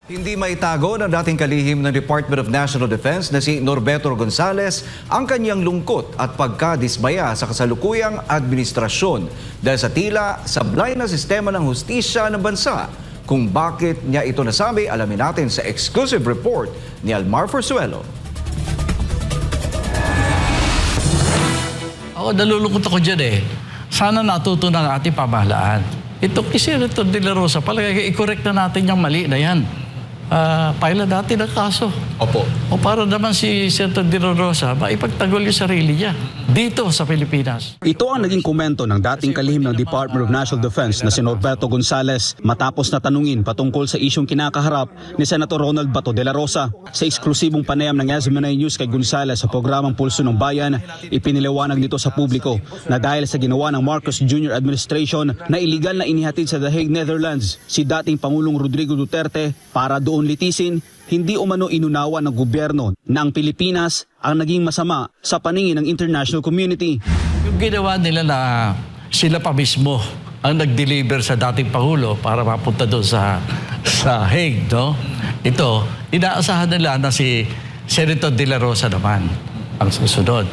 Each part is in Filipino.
Hindi maitago ng dating kalihim ng Department of National Defense na si Norberto Gonzales ang kanyang lungkot at pagkadismaya sa kasalukuyang administrasyon dahil sa tila sablay na sistema ng hustisya ng bansa. Kung bakit niya ito nasabi, alamin natin sa exclusive report ni Almar Forzuelo. Ako, nalulungkot ako dyan eh. Sana natuto ng ating pamahalaan. Ito kasi Senator De La Rosa, palagay i-correct na natin yung mali na yan. Paila dati ng kaso. Opo. O para naman si Senator De La Rosa, maipagtanggol yung sarili niya dito sa Pilipinas. Ito ang naging komento ng dating kalihim ng Department of National Defense na si Norberto Gonzales matapos na tanungin patungkol sa isyong kinakaharap ni Senator Ronald Bato de la Rosa. Sa eksklusibong panayam ng SMNI News kay Gonzales sa programang Pulso ng Bayan, ipiniliwanag nito sa publiko na dahil sa ginawa ng Marcos Jr. administration na iligal na inihatid sa The Hague, Netherlands si dating Pangulong Rodrigo Duterte para doon litisin, hindi umano inunawa ng gobyerno na ang Pilipinas ang naging masama sa paningin ng international community. Yung ginawa nila na sila pa mismo ang nag-deliver sa dating Pangulo para mapunta doon sa Hague, no? Ito, inaasahan nila na si Senator De La Rosa naman ang susunod.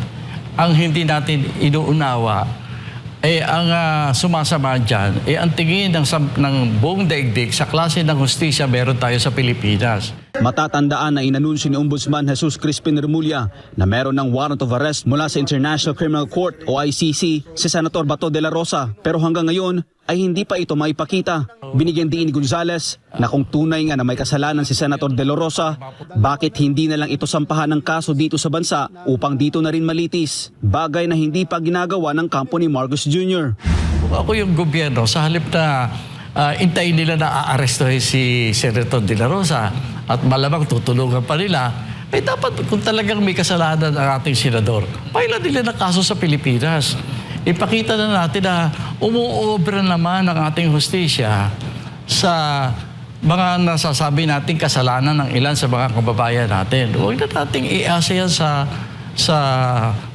Ang hindi natin inuunawa, ang sumasama dyan, ang tingin ng buong daigdig sa klase ng hustisya meron tayo sa Pilipinas. Matatandaan na inanunsyo ni Ombudsman Jesus Crispin Remulla na meron ng warrant of arrest mula sa International Criminal Court o ICC si Senator Bato de la Rosa, pero hanggang ngayon ay hindi pa ito maipakita. Binigyan din ni Gonzales na kung tunay nga na may kasalanan si Senator de la Rosa, bakit hindi na lang ito sampahan ng kaso dito sa bansa upang dito na rin malitis, bagay na hindi pa ginagawa ng kampo ni Marcos Jr. Kung ako yung gobyerno, sa halip na intayin nila na aarestohin si Senator De La Rosa at malamang tutulungan pa nila, dapat kung talagang may kasalanan ang ating senador, paila nila na kaso sa Pilipinas. Ipakita na natin na umuobra naman ang ating hustisya sa mga nasasabi nating kasalanan ng ilan sa mga kababayan natin. Huwag na nating iasa yan sa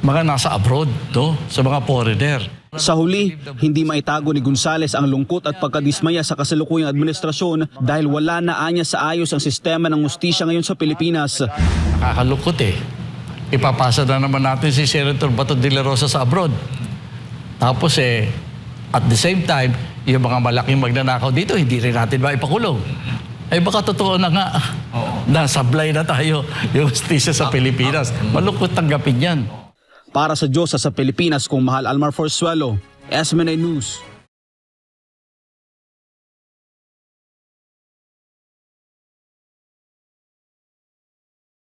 mga nasa abroad, no? Sa mga foreigner. Sa huli, hindi maitago ni Gonzales ang lungkot at pagkadismaya sa kasalukuyang administrasyon dahil wala na anya sa ayos ang sistema ng hustisya ngayon sa Pilipinas. Nakakalungkot eh. Ipapasa na naman natin si Senator Bato de la Rosa sa abroad. Tapos at the same time, yung mga malaking magnanakaw dito, hindi rin natin maipakulong. Baka totoo na nga, nasablay na tayo yung hustisya sa Pilipinas. Malungkot tanggapin yan. Para sa Diyos sa Pilipinas, kung Mahal Almar Forzuelo, SMNI News.